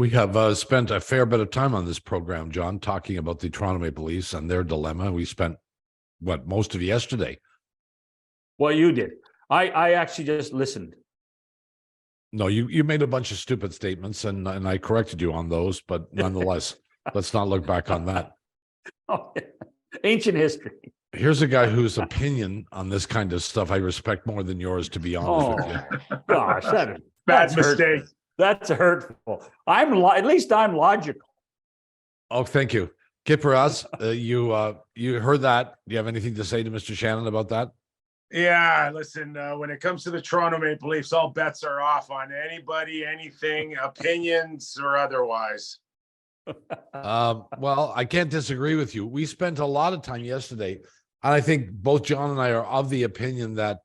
We have spent a fair bit of time on this program, John, talking about the Toronto Maple Leafs and their dilemma. We spent most of yesterday. Well, you did. I actually just listened. No, you made a bunch of stupid statements, and I corrected you on those, but nonetheless, let's not look back on that. Oh, ancient history. Here's a guy whose opinion on this kind of stuff I respect more than yours, to be honest with you. Gosh, Bad that's mistake. Hurtful. That's hurtful. At least I'm logical. Oh, thank you. Kypreos, you heard that. Do you have anything to say to Mr. Shannon about that? Yeah, listen, when it comes to the Toronto Maple Leafs, all bets are off on anybody, anything, opinions or otherwise. Well, I can't disagree with you. We spent a lot of time yesterday, and I think both John and I are of the opinion that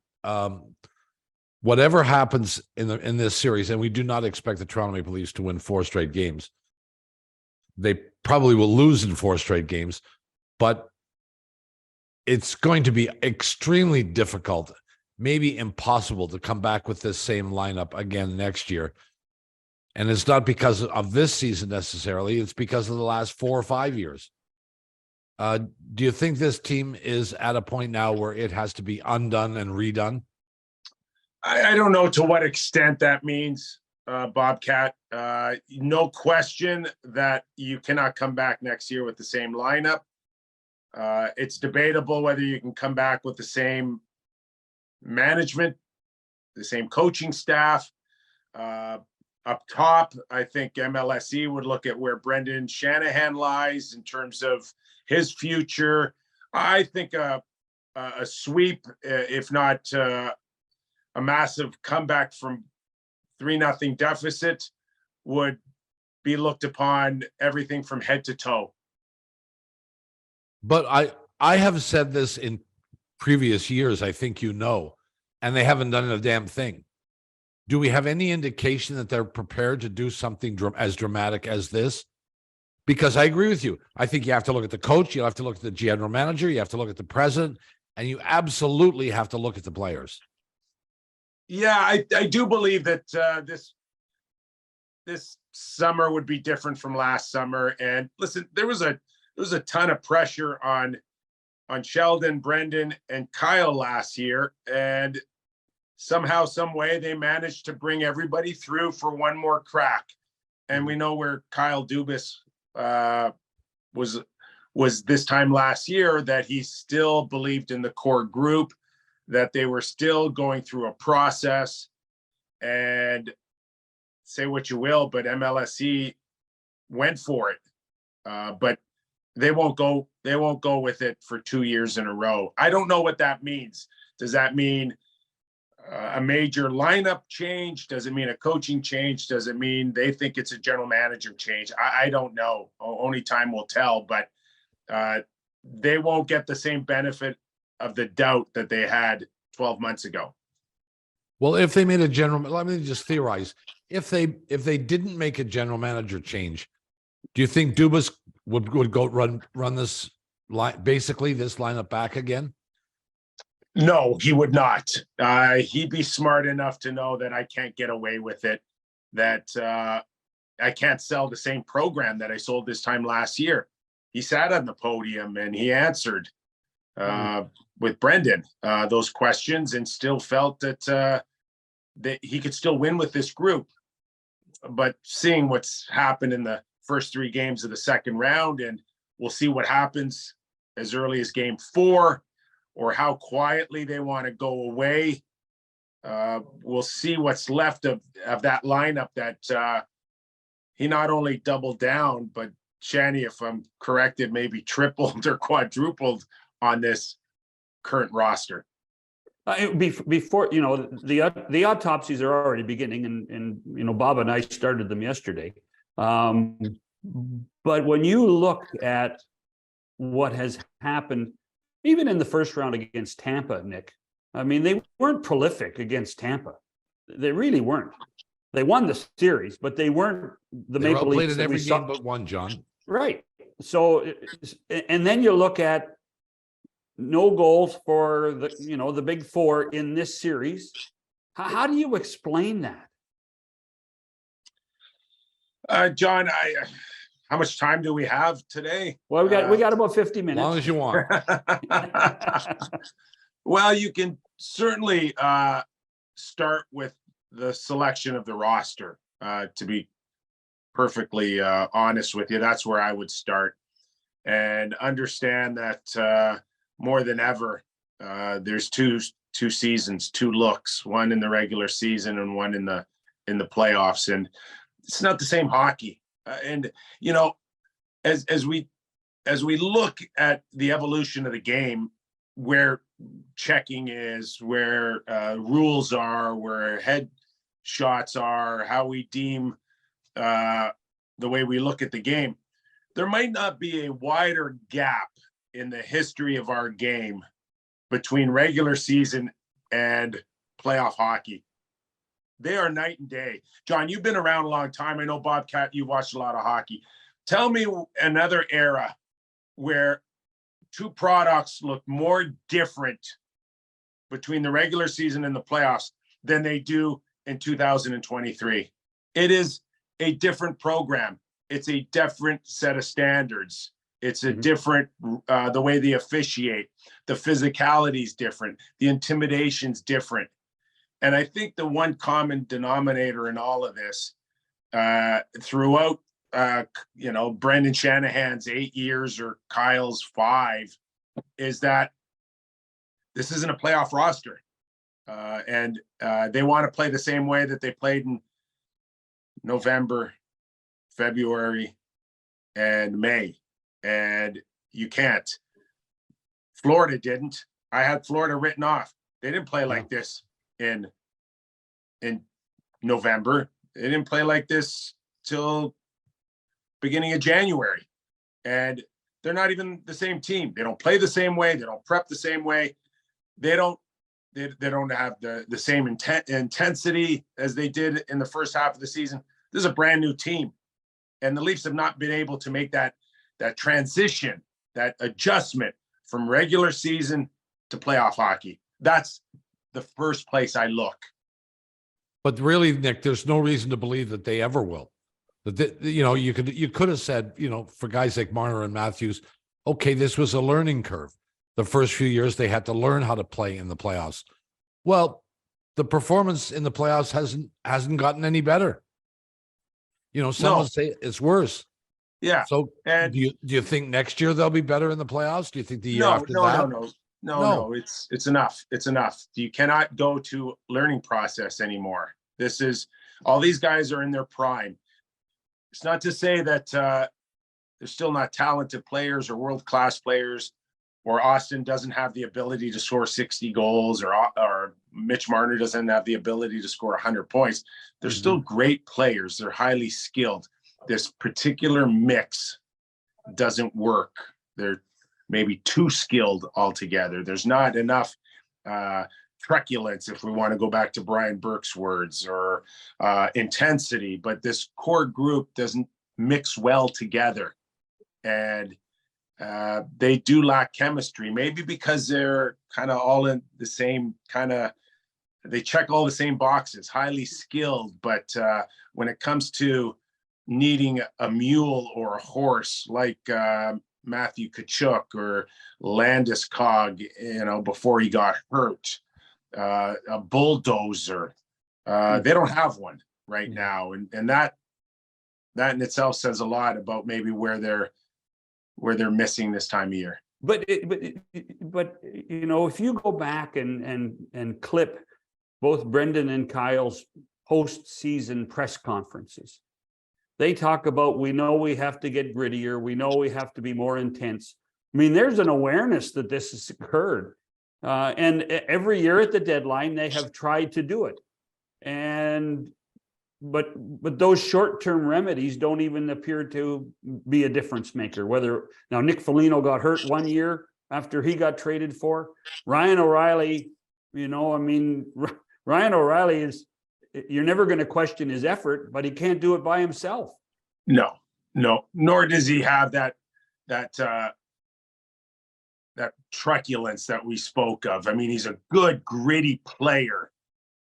whatever happens in this series, and we do not expect the Toronto Maple Leafs to win 4 straight games. They probably will lose in 4 straight games, but it's going to be extremely difficult, maybe impossible, to come back with this same lineup again next year. And it's not because of this season necessarily. It's because of the last 4 or 5 years. Do you think this team is at a point now where it has to be undone and redone? I don't know to what extent that means, Bobcat. No question that you cannot come back next year with the same lineup. It's debatable whether you can come back with the same management, the same coaching staff. Up top, I think MLSE would look at where Brendan Shanahan lies in terms of his future. I think a sweep, if not a massive comeback from 3-0 deficit, would be looked upon everything from head to toe. But I have said this in previous years, I think you know, and they haven't done a damn thing. Do we have any indication that they're prepared to do something as dramatic as this? Because I agree with you. I think you have to look at the coach, you have to look at the general manager, you have to look at the president, and you absolutely have to look at the players. Yeah, I do believe that this summer would be different from last summer. And listen, there was a ton of pressure on Sheldon, Brendan, and Kyle last year, and somehow, some way, they managed to bring everybody through for one more crack. And we know where Kyle Dubas was this time last year, that he still believed in the core group, that they were still going through a process. And say what you will, but MLSE went for it. But they won't go with it for 2 years in a row. I don't know what that means. Does that mean a major lineup change? Does it mean a coaching change? Does it mean they think it's a general manager change? I don't know. Only time will tell, but they won't get the same benefit of the doubt that they had 12 months ago. Well, if they made a let me just theorize. If they didn't make a general manager change, do you think Dubas would go run this basically this lineup back again? No, he would not. He'd be smart enough to know that I can't get away with it, that I can't sell the same program that I sold this time last year. He sat on the podium and he answered with Brendan those questions, and still felt that he could still win with this group. But seeing what's happened in the first 3 games of the second round, and we'll see what happens as early as game 4, or how quietly they want to go away. We'll see what's left of that lineup that he not only doubled down, but Shanny, if I'm corrected, maybe tripled or quadrupled on this current roster. Before, the autopsies are already beginning, and Bob and I started them yesterday. But when you look at what has happened, even in the first round against Tampa, Nick, I mean, they weren't prolific against Tampa. They really weren't. They won the series, but they weren't the Maple Leafs. Played in every game but one, John. Right. So, and then you look at no goals for the big 4 in this series. How do you explain that? John, how much time do we have today? Well, we got about 50 As minutes. long as you want. Well, you can certainly start with the selection of the roster. To be perfectly honest with you, that's where I would start, and understand that more than ever, there's two seasons, two looks, one in the regular season and one in the playoffs, and it's not the same hockey. And you know, as we look at the evolution of the game, where checking is, where rules are, where head shots are, how we deem the way we look at the game, there might not be a wider gap in the history of our game between regular season and playoff hockey. They are night and day. John, you've been around a long time. I know, Bobcat, you've watched a lot of hockey. Tell me another era where two products look more different between the regular season and the playoffs than they do in 2023. It is a different program. It's a different set of standards. It's a different, the way they officiate. The physicality is different. The intimidation's different. And I think the one common denominator in all of this, throughout, Brendan Shanahan's 8 years or Kyle's 5, is that this isn't a playoff roster. And they want to play the same way that they played in November, February, and May. And you can't. Florida didn't. I had Florida written off. They didn't play like this in November. They didn't play like this till beginning of January. And they're not even the same team. They don't play the same way. They don't prep the same way. They don't have the same intensity as they did in the first half of the season. This is a brand new team. And the Leafs have not been able to make that transition, that adjustment from regular season to playoff hockey. That's the first place I look. But really, Nick, there's no reason to believe that they ever will. You could have said, for guys like Marner and Matthews, okay, this was a learning curve. The first few years they had to learn how to play in the playoffs. Well, the performance in the playoffs hasn't gotten any better. Some would say it's worse. Yeah. So and do you think next year they'll be better in the playoffs? Do you think the year after that? No. It's enough. It's enough. You cannot go to learning process anymore. This is, all these guys are in their prime. It's not to say that they're still not talented players or world-class players, or Austin doesn't have the ability to score 60 goals, or Mitch Marner doesn't have the ability to score 100 points. They're still great players. They're highly skilled. This particular mix doesn't work. They're maybe too skilled altogether. There's not enough truculence, if we want to go back to Brian Burke's words, or intensity, but this core group doesn't mix well together. And they do lack chemistry, maybe because they're kind of all in the same they check all the same boxes, highly skilled. But when it comes to needing a mule or a horse like Matthew Tkachuk or Landeskog, before he got hurt, a bulldozer, they don't have one right now. And that in itself says a lot about maybe where they're missing this time of year. But if you go back and clip both Brendan and Kyle's post-season press conferences, they talk about, we know we have to get grittier. We know we have to be more intense. I mean, there's an awareness that this has occurred. And every year at the deadline, they have tried to do it. But those short-term remedies don't even appear to be a difference maker. Now Nick Foligno got hurt 1 year after he got traded for. Ryan O'Reilly, Ryan O'Reilly is, you're never going to question his effort, but he can't do it by himself. No, nor does he have that truculence that we spoke of. I mean, he's a good, gritty player,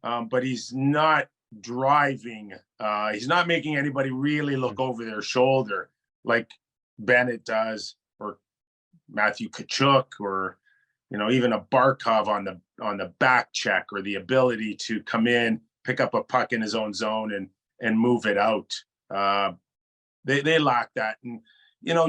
but he's not driving. He's not making anybody really look over their shoulder like Bennett does, or Matthew Tkachuk, or even a Barkov on the back check, or the ability to come in, pick up a puck in his own zone and move it out. They lack that. And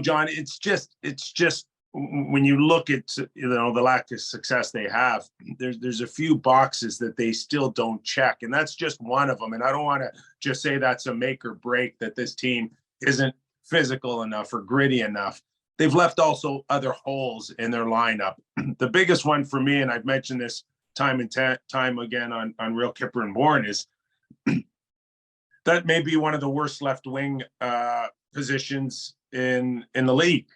John, it's just when you look at the lack of success they have, there's a few boxes that they still don't check, and that's just one of them. And I don't want to just say that's a make or break, that this team isn't physical enough or gritty enough. They've left also other holes in their lineup. The biggest one for me, and I've mentioned this time and time again on Real Kipper and Born, is that may be one of the worst left wing positions in the league.